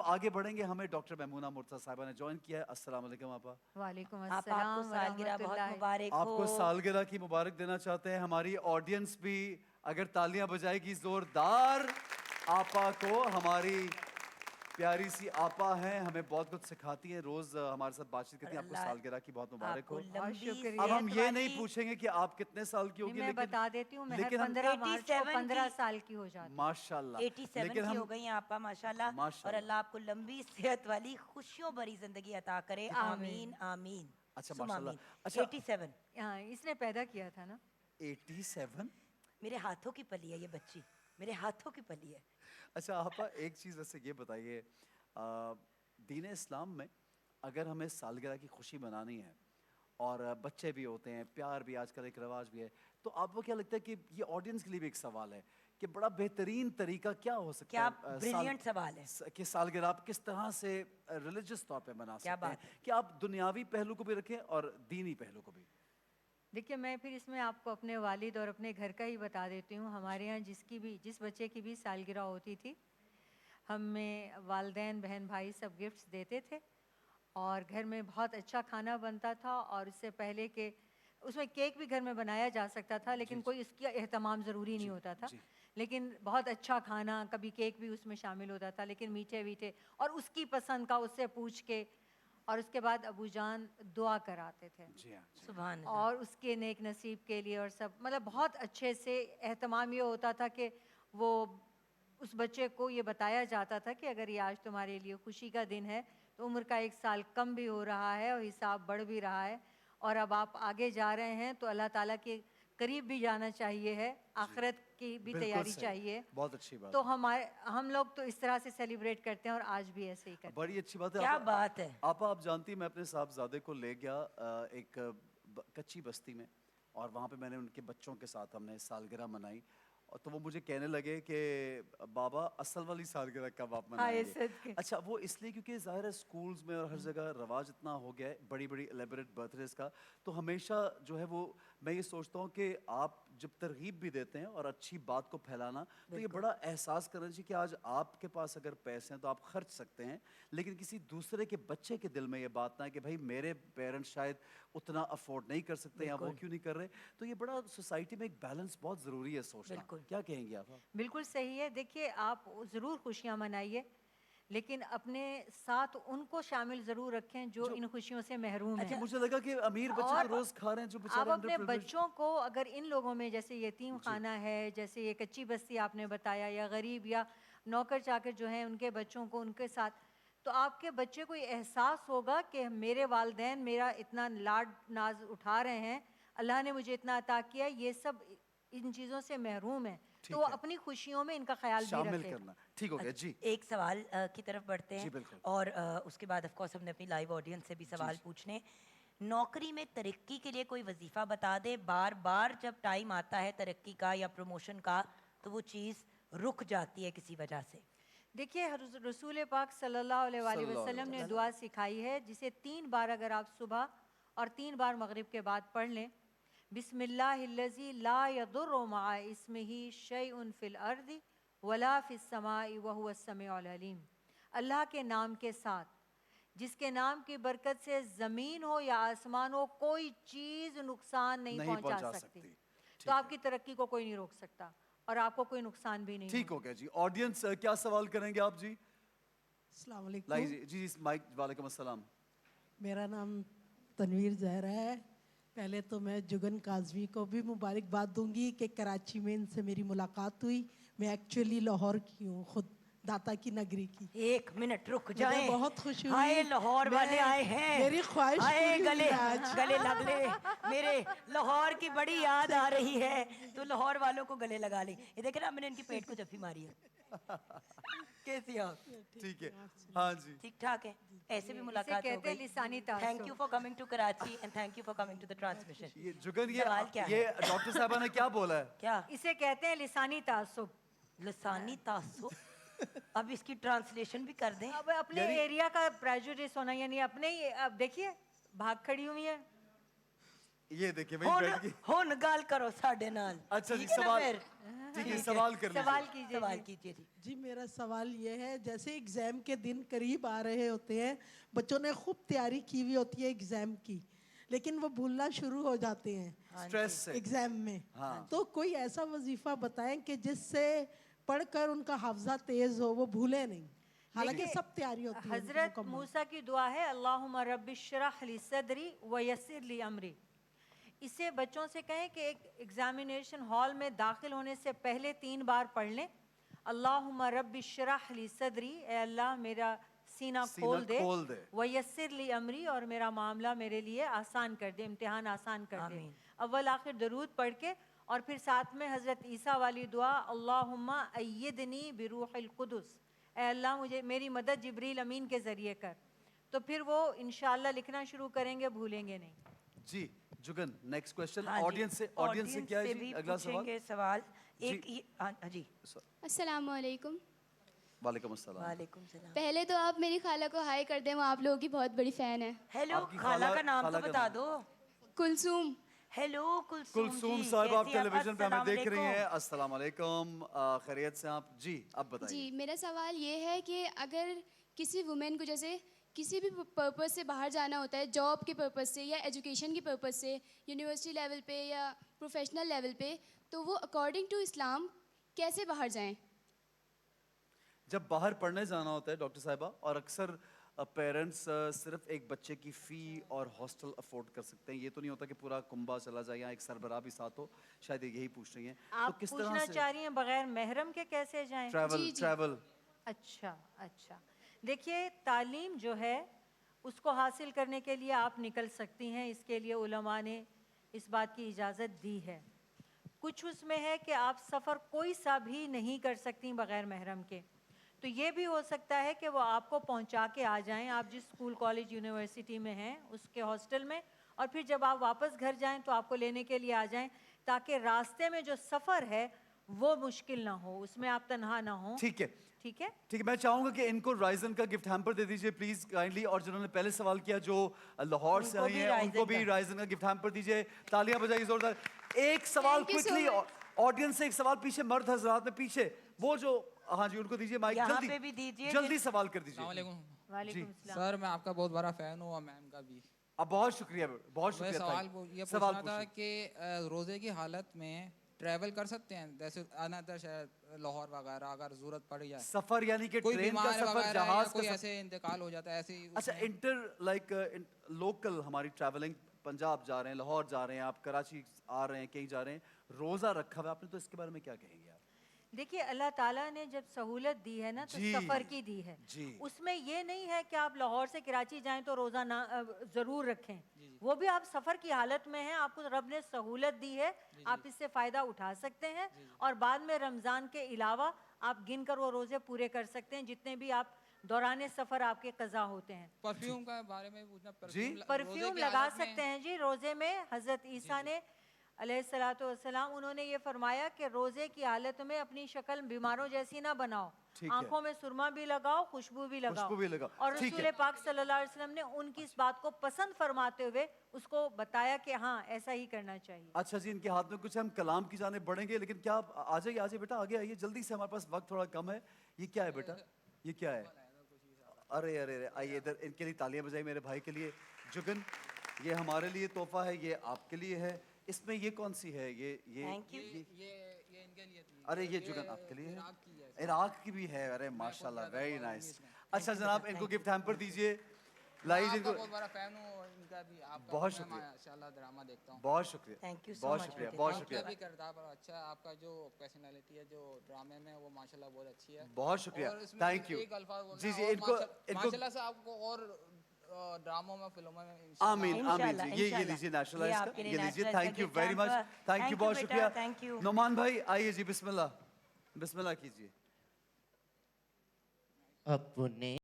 آگے بڑھیں گے. ہمیں ڈاکٹر میمونہ مرتضیٰ صاحبہ نے جوائن کیا ہے. السلام علیکم آپا. وعلیکم آپ کو السلام سالگرہ بہت مبارک آپ ہو. کو سالگرہ کی مبارک دینا چاہتے ہیں. ہماری آڈینس بھی اگر تالیاں بجائے گی زوردار آپا کو. ہماری پیاری سی آپا ہیں, ہمیں بہت کچھ سکھاتی ہیں, روز ہمارے ساتھ بات چیت کرتی ہیں. آپ کو سالگرہ کی بہت مبارک ہو. اب ہم یہ نہیں پوچھیں گے کہ آپ کتنے سال کی ہوگی, میں لیکن بتا دیتی ہوں, مہر لیکن 15 مارچ کو 15 سال کی ہو جاتی. ماشاء اللہ 87 کی ہو گئی ہیں آپا ماشاء اللہ. اور اللہ آپ کو لمبی صحت والی خوشیوں بھری زندگی عطا کرے. آمین آمین. اچھا ماشاء اللہ. اچھا 87 ہاں, اس نے پیدا کیا تھا نا. 87 میرے ہاتھوں کی پلی ہے یہ بچی, میرے ہاتھوں کی پلی ہے. اچھا آپا ایک چیز ویسے یہ بتائیے, دین اسلام میں اگر ہمیں سالگرہ کی خوشی منانی ہے اور بچے بھی ہوتے ہیں, پیار بھی آج کل ایک رواج بھی ہے, تو آپ کو کیا لگتا ہے کہ یہ آڈینس کے لیے بھی ایک سوال ہے کہ بڑا بہترین طریقہ کیا ہو سکتا ہے؟ کیا بریلینٹ سوال ہے کہ سالگرہ آپ کس طرح سے ریلیجس طور پہ منا سکتے ہیں کہ آپ دنیاوی پہلو کو بھی رکھیں اور دینی پہلو کو بھی. دیکھیے میں پھر اس میں آپ کو اپنے والد اور اپنے گھر کا ہی بتا دیتی ہوں. ہمارے یہاں جس بچے کی بھی سالگرہ ہوتی تھی, ہمیں والدین بہن بھائی سب گفٹس دیتے تھے اور گھر میں بہت اچھا کھانا بنتا تھا. اور اس سے پہلے کہ اس میں کیک بھی گھر میں بنایا جا سکتا تھا, لیکن کوئی اس کا اہتمام ضروری نہیں ہوتا تھا. لیکن بہت اچھا کھانا, کبھی کیک بھی اس میں شامل ہوتا تھا, لیکن میٹھے میٹھے اور اس کی پسند کا اس سے پوچھ کے. اور اس کے بعد ابو جان دعا کراتے تھے سبحان اللہ, اور اس کے نیک نصیب کے لیے, اور سب مطلب بہت اچھے سے اہتمام یہ ہوتا تھا کہ وہ اس بچے کو یہ بتایا جاتا تھا کہ اگر یہ آج تمہارے لیے خوشی کا دن ہے تو عمر کا 1 سال کم بھی ہو رہا ہے اور حساب بڑھ بھی رہا ہے, اور اب آپ آگے جا رہے ہیں تو اللہ تعالیٰ کے قریب بھی جانا چاہیے ہے, آخرت کی بھی تیاری چاہیے. بہت اچھی بات. تو ہم لوگ تو اس طرح سے سیلیبریٹ کرتے ہیں اور آج بھی ایسے ہی کرتے ہیں. بڑی اچھی بات ہے. کیا بات ہے آپا آپ جانتی میں اپنے صاحبزادے کو لے گیا ایک کچی بستی میں, اور وہاں پہ میں نے ان کے بچوں کے ساتھ ہم نے سالگرہ منائی. اور تو وہ مجھے کہنے لگے کہ بابا اصل والی سالگرہ کب آپ منائیں گے؟ اچھا وہ اس لیے کیونکہ ظاہر ہے اسکولز میں اور ہر جگہ رواج اتنا ہو گیا ہے بڑی بڑی ایلیبریٹ برتھ ڈیز کا, تو ہمیشہ جو ہے وہ میں یہ سوچتا ہوں کہ آپ جب ترغیب بھی دیتے ہیں اور اچھی بات کو پھیلانا, تو یہ بڑا احساس کرنا چاہیے کہ آج آپ کے پاس اگر پیسے ہیں تو آپ خرچ سکتے ہیں, لیکن کسی دوسرے کے بچے کے دل میں یہ بات نہ ہے کہ بھائی میرے پیرنٹس شاید اتنا افورڈ نہیں کر سکتے یا وہ کیوں نہیں کر رہے. تو یہ بڑا سوسائٹی میں ایک بیلنس بہت ضروری ہے سوچنا. کیا کہیں گے آپ؟ بالکل صحیح ہے. دیکھیے آپ ضرور خوشیاں منائیے, لیکن اپنے ساتھ ان کو شامل ضرور رکھیں جو ان خوشیوں سے محروم ہیں. مجھے لگا کہ امیر بچے تو روز کھا رہے ہیں جو بیچارے آپ اپنے بچوں کو اگر ان لوگوں میں جیسے یتیم خانہ ہے, جیسے یہ کچی بستی آپ نے بتایا, یا غریب یا نوکر چاکر جو ہیں ان کے بچوں کو ان کے ساتھ, تو آپ کے بچے کو یہ احساس ہوگا کہ میرے والدین میرا اتنا لاڈ ناز اٹھا رہے ہیں, اللہ نے مجھے اتنا عطا کیا, یہ سب ان چیزوں سے محروم ہیں, تو اپنی خوشیوں میں ان کا خیال بھی رکھے. ٹھیک ہو گیا جی. ایک سوال کی طرف بڑھتے ہیں اور اس کے بعد آف کورس ہم نے اپنی لائیو آڈینس سے بھی سوال پوچھنے. نوکری میں ترقی کے لیے کوئی وظیفہ بتا دے. بار بار جب ٹائم آتا ہے ترقی کا یا پروموشن کا تو وہ چیز رک جاتی ہے کسی وجہ سے. دیکھیے رسول پاک صلی اللہ علیہ وآلہ وسلم نے دعا سکھائی ہے جسے 3 بار اگر آپ صبح اور 3 بار مغرب کے بعد پڑھ لیں, بسم اللہ الذی لا یضر مع اسمہ شیء فی الارض ولا فی السماء وہو السمیع العلیم. اللہ کے نام کے ساتھ جس کے نام کی برکت سے زمین ہو یا آسمان ہو کوئی چیز نقصان نہیں پہنچا سکتی, تو آپ کی ترقی کو کوئی نہیں روک سکتا اور آپ کو کوئی نقصان بھی نہیں. ٹھیک ہو گیا جی. آڈینس کیا سوال کریں گے آپ جی؟ السلام علیکم. جی مائک. وعلیکم السلام. میرا نام تنویر زہرا ہے. پہلے تو میں جگن کاظمی کو بھی مبارکباد دوں گی کہ کراچی میں ان سے میری ملاقات ہوئی. میں ایکچولی لاہور کی ہوں, خود داتا کی نگری کی. 1 منٹ رک جائیں. بہت خوشی ہوئی. ہائے لاہور والے آئے ہیں, میری خواہش ہائے گلے لگ لے. میرے لاہور کی بڑی یاد آ رہی ہے تو لاہور والوں کو گلے لگا لیں. یہ دیکھیں نا, میں نے ان کی پیٹ کو جفی ماری ہے. کیسی آپ؟ ٹھیک ہے. ہاں جی ٹھیک ٹھاک ہے. ایسے بھی ملاقات ہو گئی. Thank you for coming to Karachi and thank you for coming to the transmission. یہ جگن یہ ڈاکٹر صاحبہ نے کیا بولا ہے؟ کیا اسے کہتے ہیں لسانی تعصب. لسانی تعصب. اب اس کی ٹرانسلیشن بھی کر دیں. اب اپنے ایریا کا پریجوڈس ہونا, یعنی اپنے ہی. اب دیکھیے بھاگ کھڑی ہوئی ہے. ये देखिए वही बैठ गई। हुन गल करो साडे नाल। अच्छा जी, ठीक है ना सवाल फिर? ठीक है, सवाल कर सवाल लीजिए। कीजिए सवाल जी। कीजिए जी। जी मेरा सवाल ये है, जैसे एग्ज़ाम के दिन करीब आ रहे होते हैं, बच्चों ने खूब तैयारी की हुई होती है एग्ज़ाम की, लेकिन वो भूलना शुरू हो जाते हैं स्ट्रेस से। एग्ज़ाम में। हाँ। तो कोई ऐसा वजीफ़ा बताएं कि जिससे पढ़कर उनका हाफजा तेज़ हो, वो भूले नहीं, हालांकि देखिए, सब तैयारी होती है उनकी हजरत मुकम्मल। मूसा की दुआ है अल्लाहुम्मा रब्बि इश्रह ली सदरी व यस्सिर ली अमरी। इसे बच्चों से कहें कि एक एग्जामिनेशन हॉल में दाखिल होने से पहले 3 बार पढ़ लें, अल्लाहुम्मा रब्बि इश्रह ली सदरी, ए अल्लाह मेरा सीना खोल दे, व यस्सिर ली अमरी, और मेरा मामला मेरे लिए आसान कर दे, इम्तिहान आसान कर दे। आमीन। अव्वल आखिर दरूद पढ़ के, और फिर साथ में हज़रत ईसा वाली दुआ, अल्लाहुम्मा अय्यिदनी बिरूहिल कुदुस, ए अल्लाह मुझे मेरी मदद जिब्रील अमीन के ज़रिए कर। तो फिर वो इंशाअल्लाह लिखना शुरू करेंगे, भूलेंगे नहीं। जी जुगन, नेक्स्ट क्वेश्चन हाँ जी, ऑडियंस से क्या है भी जी अगला सवाल? पूछेंगे सवाल। जी। एक ही हाँ जी। अस्सलाम वालेकुम। वालेकुम अस्सलाम। वालेकुम सलाम। पहले तो आप मेरी खाला को हाय कर दें, वो आप लोगों की बहुत बड़ी फ़ैन है। हेलो, आपकी खाला का नाम खाला तो का बता नाम। दो। कुलसूम। हेलो कुलसूम जी, साहब, आप कैसी हैं? टेलीविजन पे हमें देख रही अस्सलाम हैं। अस्सलाम वालेकुम, खैरियत से आप? जी अब बताइए। जी मेरा सवाल ये है कि अगर किसी वुमेन को जैसे किसी भी पर्पस से बाहर जाना होता है, जॉब के पर्पस से या एजुकेशन के पर्पस से, यूनिवर्सिटी लेवल पे या प्रोफेशनल लेवल पे, तो वो अकॉर्डिंग टू इस्लाम कैसे बाहर जाएं? जब बाहर पढ़ने जाना होता है डॉक्टर साहिबा, और अक्सर पेरेंट्स सिर्फ एक बच्चे की फ़ी और हॉस्टल अफोर्ड कर सकते हैं, ये तो नहीं होता कि पूरा कुंबा चला जाए या एक सरबराह भी साथ हो, शायद ये यही पूछ रही हैं। आप तो किस पूछना तरह से चाह रही हैं बगैर महरम के कैसे जाएं? ट्रैवल ट्रैवल अच्छा अच्छा, देखिए तालीम जो है उसको हासिल करने के लिए आप निकल सकती हैं, इसके लिए उलमा ने इस बात की इजाज़त दी है। कुछ उसमें है कि आप सफ़र कोई सा भी नहीं कर सकती बगैर महरम के, तो ये भी हो सकता है कि वो आपको पहुंचा के आ जाएं, आप जिस स्कूल कॉलेज यूनिवर्सिटी में हैं उसके हॉस्टल में, और फिर जब आप वापस घर जाएं तो आपको लेने के लिए आ जाएं, ताकि रास्ते में जो सफ़र है वो मुश्किल ना हो, उसमें आप तनहा ना हो। ठीक है ठीक है। ठीक है, मैं चाहूंगा कि इनको राइजन का गिफ्ट हैम्पर दे दीजिए प्लीज काइंडली, और जिन्होंने पहले सवाल किया जो लाहौर से उनको आई भी हैं उनको भी राइजन राइजन का गिफ्ट हैम्पर दीजिए। तालियां बजाइए जोरदार। एक सवाल Thank you so quickly, much. Audience से एक सवाल पीछे, मर्द हजरात में पीछे, वो जो हाँ जी उनको दीजिए माइक, यहाँ जल्दी पे भी दीजिए। जल्दी सवाल कर दीजिए। वालेकुम सलाम। सर मैं आपका बहुत बड़ा फैन हूँ और मैम का भी। अब बहुत शुक्रिया, बहुत मैं शुक्रिया। सवाल ये सवाल पूछना था पूछिए। कि रोज़े की हालत में ट्रैवल कर सकते हैं, जैसे अनदर शहर लाहौर वगैरह अगर ज़रूरत पड़ जाए, सफर यानी कि कोई ट्रेन का बीमार सफर, वगैरह या जहाज कोई का सफर? ऐसे इंतकाल हो जाता है ऐसे ही अच्छा, उसमें- इंटर लाइक लोकल हमारी ट्रैवलिंग, पंजाब जा रहे हैं, लाहौर जा रहे हैं, आप कराची आ रहे हैं, कहीं जा रहे हैं, रोज़ा रखा हुआ है आपने, तो इसके बारे में क्या कहेंगे आप? देखिए अल्लाह ताला ने जब सहूलत दी है ना तो जी, सफ़र की दी है, जी। उसमें ये नहीं है कि आप लाहौर से कराची जाएं तो रोज़ा ना ज़रूर रखें, वो भी आप सफ़र की हालत में हैं, आपको रब ने सहूलत दी है, आप इससे फ़ायदा उठा सकते हैं, और बाद में रमज़ान के अलावा आप गिन कर वो रोज़े पूरे कर सकते हैं जितने भी आप दौरान सफ़र आपके कज़ा होते हैं। परफ्यूम का बारे में पूछना। जी? परफ्यूम लगा सकते हैं जी रोज़े में। हज़रत ईसा ने अलैहिस्सलातु वस्सलाम, उन्होंने ये फरमाया कि रोज़े की हालत में अपनी शक्ल बीमारों जैसी ना बनाओ, ठीक है। आंखों में सुरमा भी लगाओ, खुशबू भी लगाओ। खुशबू भी लगाओ, और ठीक रसूल है। पाक सल्लल्लाहु अलैहि वसल्लम ने उनकी इस बात को पसंद फरमाते हुए उसको बताया कि हाँ ऐसा ही करना चाहिए। अच्छा जी, इनके हाथ में कुछ है, हम कलाम की जाने बढ़ेंगे, लेकिन क्या आप आ जाइए बेटा, आगे आइए जल्दी से, हमारे पास वक्त थोड़ा कम है। ये क्या है बेटा, ये क्या है? अरे अरे अरे, आइए इधर, इनके लिए तालियां बजाइए मेरे भाई के लिए। जुगन, ये हमारे लिए तोहफा है, ये आपके लिए है। इसमें ये कौन सी है? ये Thank you. ये इनके लिए थी। अरे ये जुगन आपके लिए है, इराक की है। इराक की भी है। अरे माशाल्लाह, वेरी नाइस। अच्छा जनाब, इनको गिफ्ट हैम्पर दीजिए, लाइए आपका इनको। बहुत बड़ा फैन हूँ इनका भी, आपका बहुत मैं शुक्रिया। माशाल्लाह ड्रामा देखता हूँ। बहुत शुक्रिया, Thank you so बहुत much शुक्रिया, बेटे, बहुत thank शुक्रिया। आपका भी किरदार बड़ा अच्छा है, आपका जो पर्सनालिटी है जो ड्रामे में वो माशाल्लाह बहुत अच्छी है। बहुत शुक्रिया, और इसमें थैंक यू। एक अल्फाज बोलना जी है, जी, और इनको माशाल्लाह से आपको और ड्रामों में, फिल्मों में आमीन इंशाल्लाह- आमीन इंशाल्लाह, जी। ये इंशाल्लाह। लीजिए ये नेशनलाइज का, आपके लिए ये लीजिए। nationalized का thank you gift very much, hamper। Thank Thank you, you बहुत बेटा, शुक्रिया। thank you। नोमान भाई आइए जी, बिस्मिल्लाह, बिस्मिल्लाह कीजिए। अपने